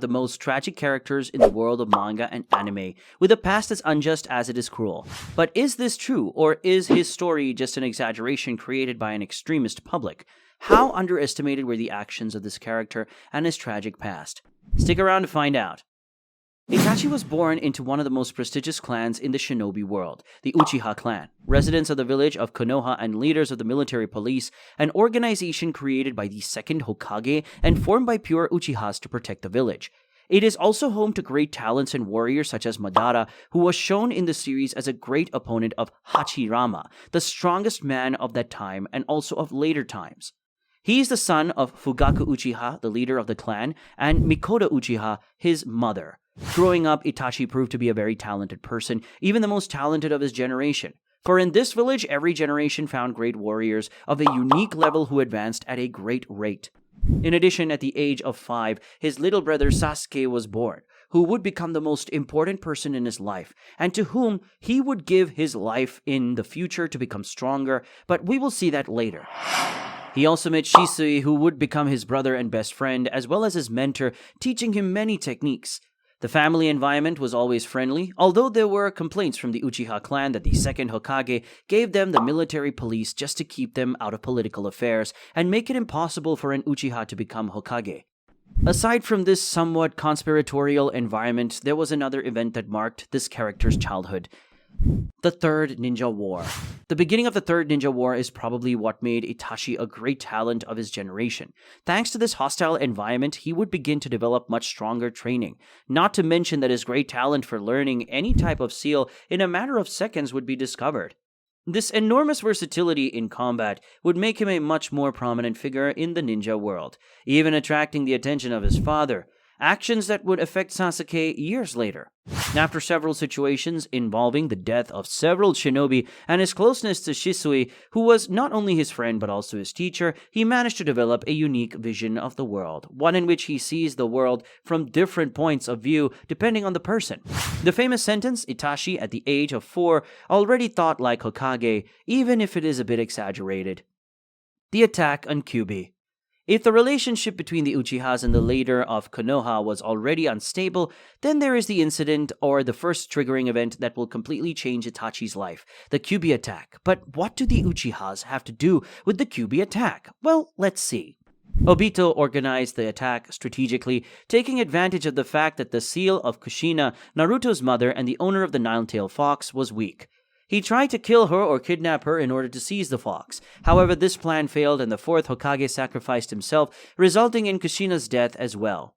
the most tragic characters in the world of manga and anime, with a past as unjust as it is cruel. But is this true, or is his story just an exaggeration created by an extremist public? How underestimated were the actions of this character and his tragic past? Stick around to find out. Itachi was born into one of the most prestigious clans in the shinobi world, the Uchiha clan, residents of the village of Konoha and leaders of the military police, an organization created by the second Hokage and formed by pure Uchihas to protect the village. It is also home to great talents and warriors such as Madara, who was shown in the series as a great opponent of Hachirama, the strongest man of that time and also of later times. He is the son of Fugaku Uchiha, the leader of the clan, and Mikoto Uchiha, his mother. Growing up, Itachi proved to be a very talented person, even the most talented of his generation. For in this village, every generation found great warriors of a unique level who advanced at a great rate. In addition, at the age of 5, his little brother Sasuke was born, who would become the most important person in his life, and to whom he would give his life in the future to become stronger, but we will see that later. He also met Shisui, who would become his brother and best friend, as well as his mentor, teaching him many techniques. The family environment was always friendly, although there were complaints from the Uchiha clan that the second Hokage gave them the military police just to keep them out of political affairs and make it impossible for an Uchiha to become Hokage. Aside from this somewhat conspiratorial environment, there was another event that marked this character's childhood. The Third Ninja War. The beginning of the Third Ninja War is probably what made Itachi a great talent of his generation. Thanks to this hostile environment, he would begin to develop much stronger training. Not to mention that his great talent for learning any type of seal in a matter of seconds would be discovered. This enormous versatility in combat would make him a much more prominent figure in the ninja world, even attracting the attention of his father. Actions that would affect Sasuke years later. After several situations involving the death of several shinobi and his closeness to Shisui, who was not only his friend but also his teacher, he managed to develop a unique vision of the world, one in which he sees the world from different points of view depending on the person. The famous sentence, Itachi at the age of 4 already thought like Hokage, even if it is a bit exaggerated. The attack on Kyuubi. If the relationship between the Uchihas and the leader of Konoha was already unstable, then there is the incident or the first triggering event that will completely change Itachi's life, the Kyuubi attack. But what do the Uchihas have to do with the Kyuubi attack? Well, let's see. Obito organized the attack strategically, taking advantage of the fact that the seal of Kushina, Naruto's mother and the owner of the nine-tailed fox, was weak. He tried to kill her or kidnap her in order to seize the fox. However, this plan failed and the fourth Hokage sacrificed himself, resulting in Kushina's death as well.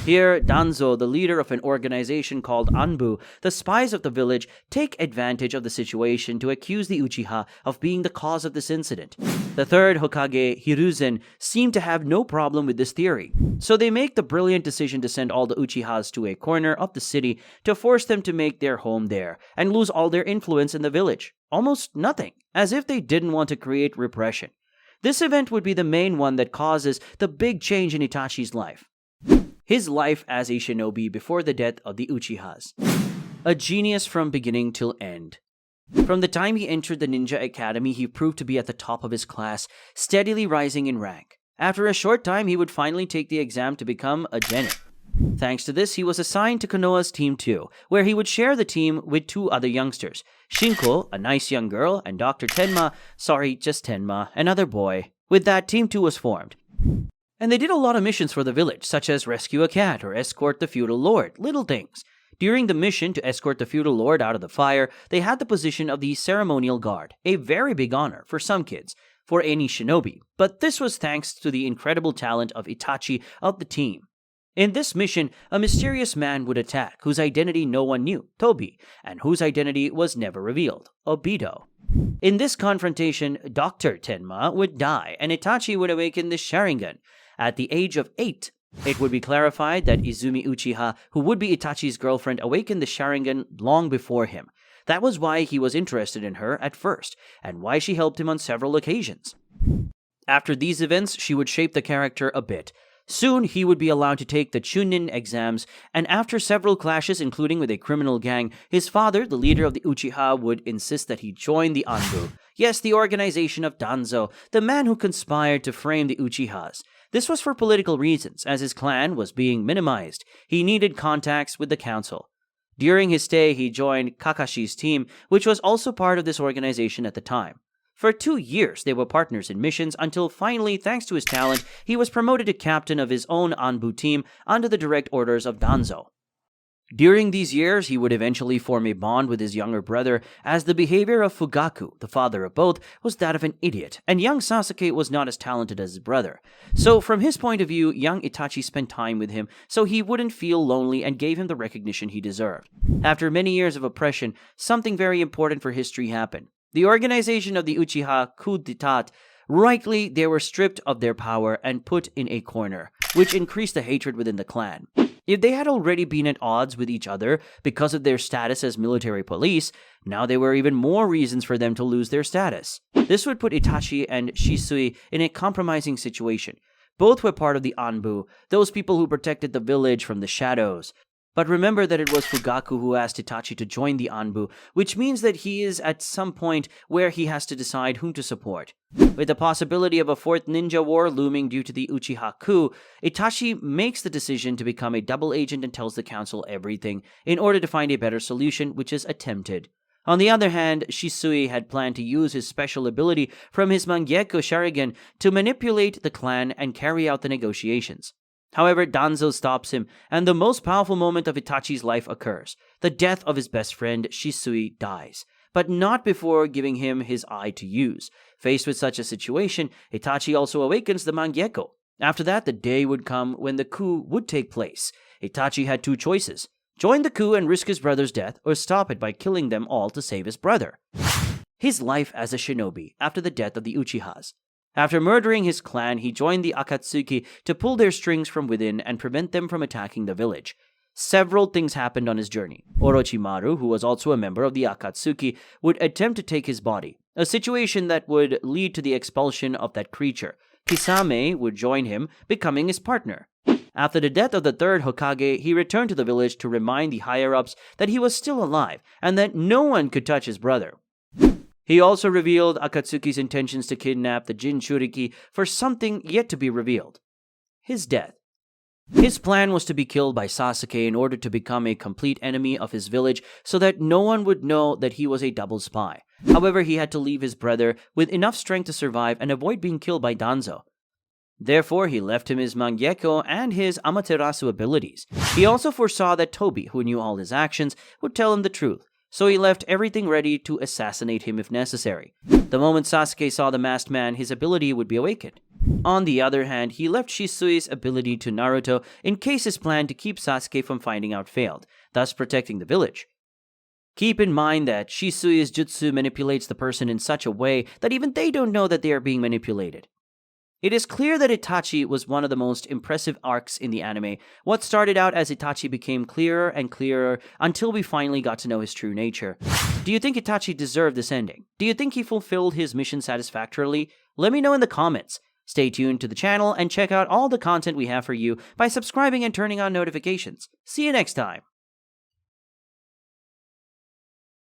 Here, Danzo, the leader of an organization called Anbu, the spies of the village, take advantage of the situation to accuse the Uchiha of being the cause of this incident. The third Hokage, Hiruzen, seemed to have no problem with this theory, so they make the brilliant decision to send all the Uchihas to a corner of the city to force them to make their home there and lose all their influence in the village. Almost nothing, as if they didn't want to create repression. This event would be the main one that causes the big change in Itachi's life. His life as a shinobi before the death of the Uchihas. A genius from beginning till end. From the time he entered the ninja academy, he proved to be at the top of his class, steadily rising in rank. After a short time, he would finally take the exam to become a genin. Thanks to this, he was assigned to Konoha's team 2, where he would share the team with 2 other youngsters, Shinko, a nice young girl, and Dr. Tenma, another boy. With that, team 2 was formed. And they did a lot of missions for the village, such as rescue a cat or escort the feudal lord, little things. During the mission to escort the feudal lord out of the fire, they had the position of the ceremonial guard, a very big honor for some kids, for any shinobi, but this was thanks to the incredible talent of Itachi of the team. In this mission, a mysterious man would attack, whose identity no one knew, Tobi, and whose identity was never revealed, Obito. In this confrontation, Dr. Tenma would die, and Itachi would awaken the Sharingan. At the age of 8, it would be clarified that Izumi Uchiha, who would be Itachi's girlfriend, awakened the Sharingan long before him. That was why he was interested in her at first, and why she helped him on several occasions. After these events, she would shape the character a bit. Soon, he would be allowed to take the Chunin exams, and after several clashes, including with a criminal gang, his father, the leader of the Uchiha, would insist that he join the Anbu. Yes, the organization of Danzo, the man who conspired to frame the Uchihas. This was for political reasons, as his clan was being minimized. He needed contacts with the council. During his stay, he joined Kakashi's team, which was also part of this organization at the time. For 2 years, they were partners in missions until finally, thanks to his talent, he was promoted to captain of his own Anbu team under the direct orders of Danzo. During these years, he would eventually form a bond with his younger brother, as the behavior of Fugaku, the father of both, was that of an idiot, and young Sasuke was not as talented as his brother. So, from his point of view, young Itachi spent time with him so he wouldn't feel lonely and gave him the recognition he deserved. After many years of oppression, something very important for history happened. The organization of the Uchiha coup d'etat, rightly, they were stripped of their power and put in a corner, which increased the hatred within the clan. If they had already been at odds with each other because of their status as military police, now there were even more reasons for them to lose their status. This would put Itachi and Shisui in a compromising situation. Both were part of the Anbu, those people who protected the village from the shadows. But remember that it was Fugaku who asked Itachi to join the Anbu, which means that he is at some point where he has to decide whom to support. With the possibility of a fourth ninja war looming due to the Uchiha coup, Itachi makes the decision to become a double agent and tells the council everything in order to find a better solution, which is attempted. On the other hand, Shisui had planned to use his special ability from his Mangekyou Sharingan to manipulate the clan and carry out the negotiations. However, Danzo stops him, and the most powerful moment of Itachi's life occurs. The death of his best friend, Shisui, dies, but not before giving him his eye to use. Faced with such a situation, Itachi also awakens the Mangekyou. After that, the day would come when the coup would take place. Itachi had 2 choices: join the coup and risk his brother's death, or stop it by killing them all to save his brother. His life as a shinobi after the death of the Uchihas. After murdering his clan, he joined the Akatsuki to pull their strings from within and prevent them from attacking the village. Several things happened on his journey. Orochimaru, who was also a member of the Akatsuki, would attempt to take his body, a situation that would lead to the expulsion of that creature. Kisame would join him, becoming his partner. After the death of the 3rd Hokage, he returned to the village to remind the higher-ups that he was still alive and that no one could touch his brother. He also revealed Akatsuki's intentions to kidnap the Jinchuriki for something yet to be revealed: his death. His plan was to be killed by Sasuke in order to become a complete enemy of his village so that no one would know that he was a double spy. However, he had to leave his brother with enough strength to survive and avoid being killed by Danzo. Therefore, he left him his Mangekyou and his Amaterasu abilities. He also foresaw that Tobi, who knew all his actions, would tell him the truth. So he left everything ready to assassinate him if necessary. The moment Sasuke saw the masked man, his ability would be awakened. On the other hand, he left Shisui's ability to Naruto in case his plan to keep Sasuke from finding out failed, thus protecting the village. Keep in mind that Shisui's jutsu manipulates the person in such a way that even they don't know that they are being manipulated. It is clear that Itachi was one of the most impressive arcs in the anime. What started out as Itachi became clearer and clearer until we finally got to know his true nature. Do you think Itachi deserved this ending? Do you think he fulfilled his mission satisfactorily? Let me know in the comments. Stay tuned to the channel and check out all the content we have for you by subscribing and turning on notifications. See you next time.